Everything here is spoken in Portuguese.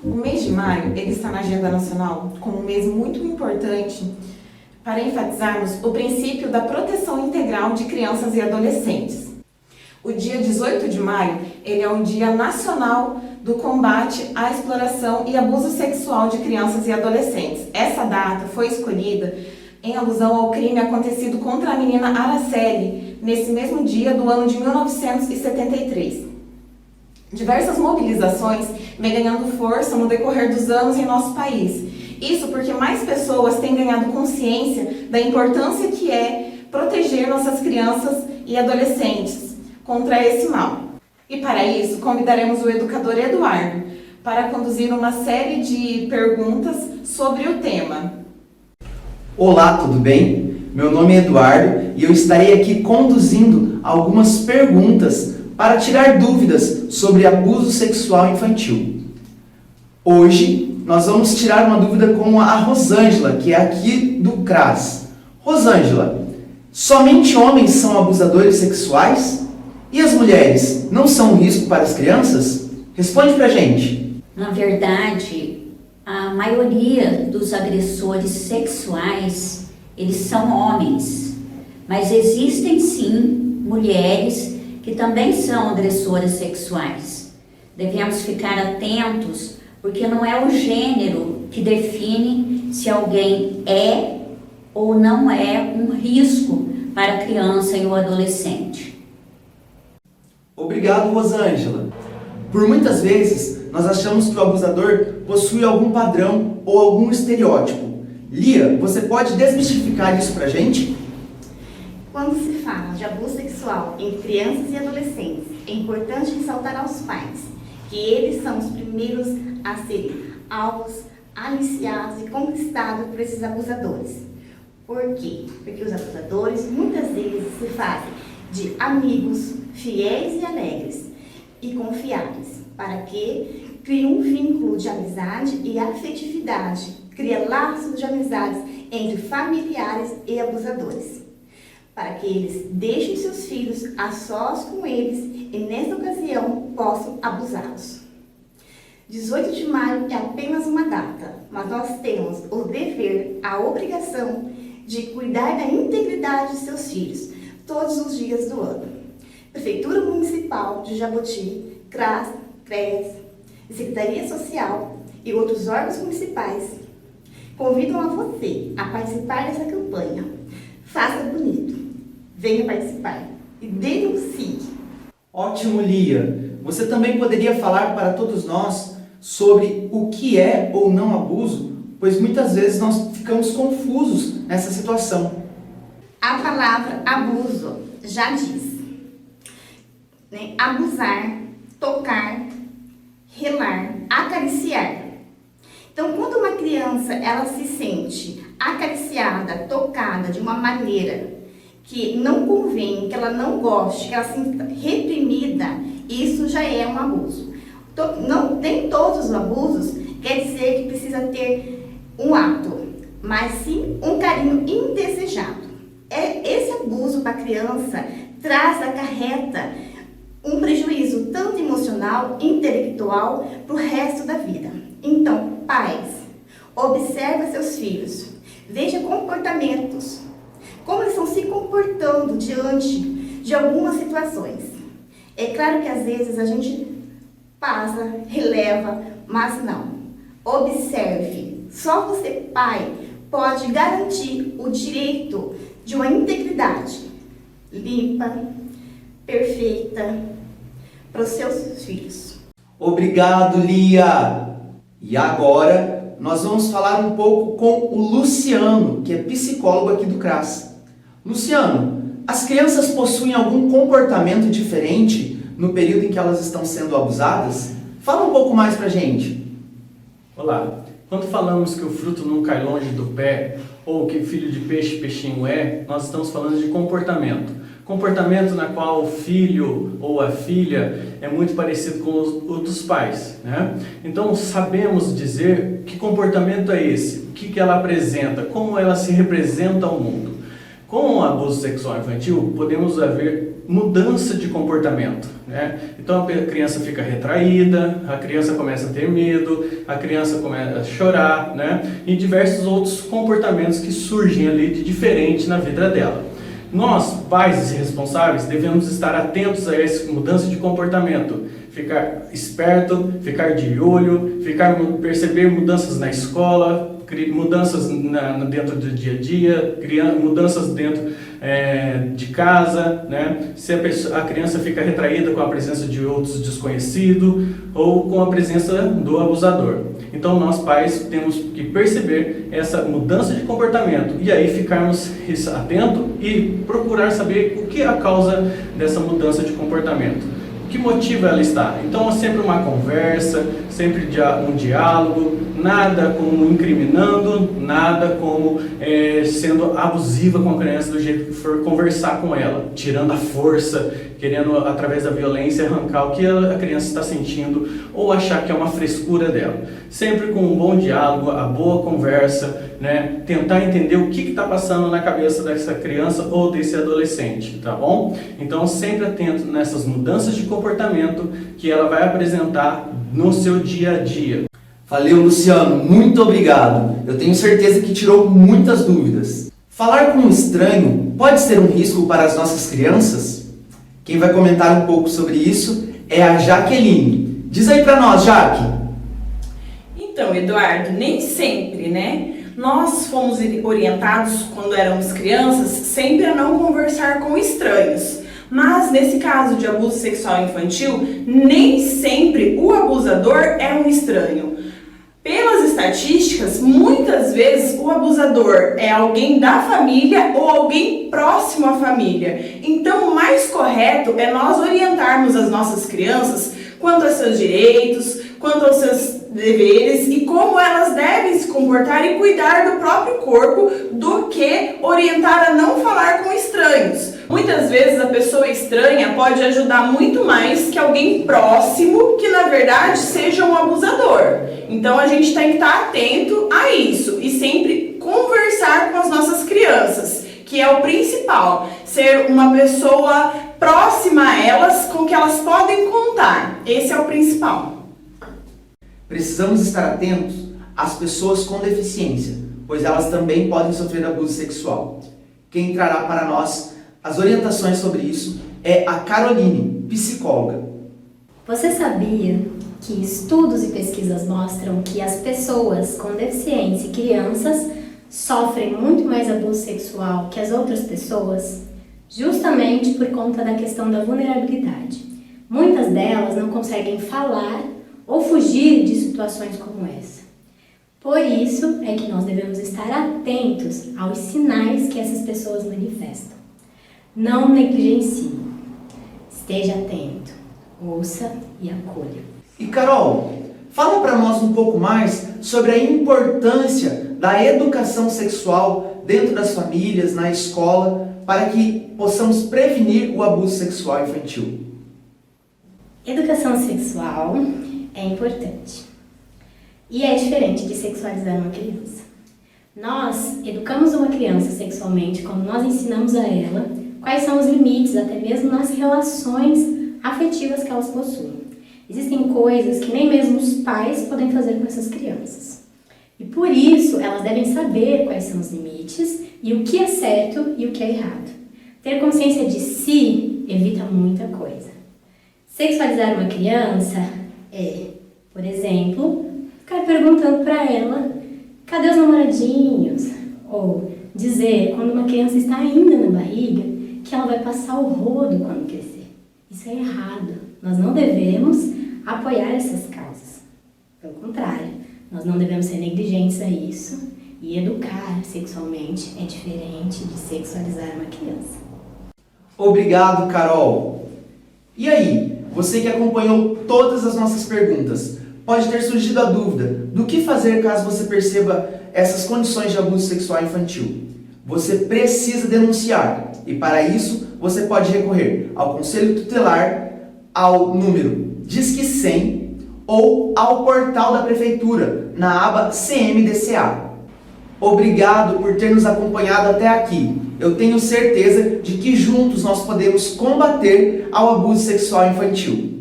O mês de maio ele está na agenda nacional como um mês muito importante para enfatizarmos o princípio da proteção integral de crianças e adolescentes. O dia 18 de maio ele é o Dia Nacional do Combate à Exploração e Abuso Sexual de Crianças e Adolescentes. Essa data foi escolhida em alusão ao crime acontecido contra a menina Araceli nesse mesmo dia do ano de 1973. Diversas mobilizações vêm ganhando força no decorrer dos anos em nosso país. Isso porque mais pessoas têm ganhado consciência da importância que é proteger nossas crianças e adolescentes contra esse mal. E para isso, convidaremos o educador Eduardo para conduzir uma série de perguntas sobre o tema. Olá, tudo bem? Meu nome é Eduardo e eu estarei aqui conduzindo algumas perguntas para tirar dúvidas sobre abuso sexual infantil. Hoje, nós vamos tirar uma dúvida com a Rosângela, que é aqui do CRAS. Rosângela, somente homens são abusadores sexuais? E as mulheres não são um risco para as crianças? Responde pra gente. Na verdade, a maioria dos agressores sexuais, eles são homens. Mas existem sim mulheres que também são agressoras sexuais. Devemos ficar atentos, porque não é o gênero que define se alguém é ou não é um risco para a criança e o adolescente. Obrigado, Rosângela. Por muitas vezes, nós achamos que o abusador possui algum padrão ou algum estereótipo. Lia, você pode desmistificar isso pra gente? Quando se fala de abuso sexual entre crianças e adolescentes, é importante ressaltar aos pais que eles são os primeiros a serem alvos, aliciados e conquistados por esses abusadores. Por quê? Porque os abusadores muitas vezes se fazem de amigos fiéis e alegres e confiáveis, para que crie um vínculo de amizade e afetividade, cria laços de amizades entre familiares e abusadores, para que eles deixem seus filhos a sós com eles e, nessa ocasião, possam abusá-los. 18 de maio é apenas uma data, mas nós temos o dever, a obrigação de cuidar da integridade de seus filhos todos os dias do ano. Prefeitura Municipal de Jabuti, CRAS, CREAS, Secretaria Social e outros órgãos municipais convidam a você a participar dessa campanha. Faça bonito, venha participar e denuncie. Ótimo, Lia. Você também poderia falar para todos nós sobre o que é ou não abuso, pois muitas vezes nós ficamos confusos nessa situação. A palavra abuso já diz, né? Abusar, tocar, relar, acariciar. Então, quando uma criança ela se sente acariciada, tocada de uma maneira que não convém, que ela não goste, que ela se sinta reprimida, isso já é um abuso. Não, nem todos os abusos quer dizer que precisa ter um ato, mas sim um carinho indesejado. Esse abuso para a criança acarreta um prejuízo tanto emocional, intelectual, para o resto da vida. Então, pais, observe seus filhos, veja comportamentos, como eles estão se comportando diante de algumas situações. É claro que às vezes a gente passa, releva, mas não. Observe, só você, pai, pode garantir o direito de uma integridade limpa, perfeita para os seus filhos. Obrigado, Lia! E agora nós vamos falar um pouco com o Luciano, que é psicólogo aqui do CRAS. Luciano, as crianças possuem algum comportamento diferente no período em que elas estão sendo abusadas? Fala um pouco mais pra gente. Olá, quando falamos que o fruto não cai longe do pé, ou que filho de peixe, peixinho é, nós estamos falando de comportamento. Comportamento na qual o filho ou a filha é muito parecido com o dos pais, né? Então sabemos dizer que comportamento é esse, o que ela apresenta, como ela se representa ao mundo. Com o abuso sexual infantil, podemos ver mudança de comportamento, né? Então a criança fica retraída, a criança começa a ter medo, a criança começa a chorar, né? E diversos outros comportamentos que surgem ali de diferente na vida dela. Nós, pais e responsáveis, devemos estar atentos a essa mudança de comportamento, ficar esperto, ficar de olho, perceber mudanças na escola, mudanças dentro do dia a dia, mudanças dentro de casa, né? Se a criança fica retraída com a presença de outros desconhecidos ou com a presença do abusador. Então nós pais temos que perceber essa mudança de comportamento e aí ficarmos atentos e procurar saber o que é a causa dessa mudança de comportamento. O que motiva ela estar? Então é sempre uma conversa, sempre um diálogo, nada como incriminando, nada como sendo abusiva com a criança do jeito que for conversar com ela, tirando a força, querendo através da violência arrancar o que a criança está sentindo ou achar que é uma frescura dela. Sempre com um bom diálogo, a boa conversa, né? Tentar entender o que está passando na cabeça dessa criança ou desse adolescente, tá bom? Então sempre atento nessas mudanças de comportamento que ela vai apresentar no seu dia a dia. Valeu, Luciano, muito obrigado. Eu tenho certeza que tirou muitas dúvidas. Falar com um estranho pode ser um risco para as nossas crianças? Quem vai comentar um pouco sobre isso é a Jaqueline. Diz aí pra nós, Jaque. Então, Eduardo, nem sempre, né? Nós fomos orientados, quando éramos crianças, sempre a não conversar com estranhos. Mas, nesse caso de abuso sexual infantil, nem sempre o abusador é um estranho. Pelas estatísticas, muitas vezes o abusador é alguém da família ou alguém próximo à família. Então, o mais correto é nós orientarmos as nossas crianças quanto aos seus direitos, quanto aos seus deveres e como elas devem se comportar e cuidar do próprio corpo, do que orientar a não falar com estranhos. Muitas vezes a pessoa estranha pode ajudar muito mais que alguém próximo que na verdade seja um abusador. Então a gente tem que estar atento a isso e sempre conversar com as nossas crianças, que é o principal, ser uma pessoa próxima a elas com que elas podem contar. Esse é o principal. Precisamos estar atentos às pessoas com deficiência, pois elas também podem sofrer abuso sexual. Quem trará para nós as orientações sobre isso é a Caroline, psicóloga. Você sabia que estudos e pesquisas mostram que as pessoas com deficiência e crianças sofrem muito mais abuso sexual que as outras pessoas? Justamente por conta da questão da vulnerabilidade. Muitas delas não conseguem falar ou fugir de situações como essa. Por isso é que nós devemos estar atentos aos sinais que essas pessoas manifestam. Não negligencie, esteja atento, ouça e acolha. E Carol, fala para nós um pouco mais sobre a importância da educação sexual dentro das famílias, na escola, para que possamos prevenir o abuso sexual infantil. Educação sexual é importante e é diferente de sexualizar uma criança. Nós educamos uma criança sexualmente quando nós ensinamos a ela quais são os limites, até mesmo nas relações afetivas que elas possuem. Existem coisas que nem mesmo os pais podem fazer com essas crianças. E por isso elas devem saber quais são os limites e o que é certo e o que é errado. Ter consciência de si evita muita coisa. Sexualizar uma criança é, por exemplo, ficar perguntando para ela: cadê os namoradinhos? Ou dizer, quando uma criança está ainda na barriga, que ela vai passar o rodo quando crescer. Isso é errado. Nós não devemos apoiar essas causas. Pelo contrário, nós não devemos ser negligentes a isso, e educar sexualmente é diferente de sexualizar uma criança. Obrigado, Carol. E aí, você que acompanhou todas as nossas perguntas, pode ter surgido a dúvida do que fazer caso você perceba essas condições de abuso sexual infantil. Você precisa denunciar e para isso você pode recorrer ao Conselho Tutelar, ao número Disque 100 ou ao portal da Prefeitura na aba CMDCA. Obrigado por ter nos acompanhado até aqui eu tenho certeza de que juntos nós podemos combater ao abuso sexual infantil.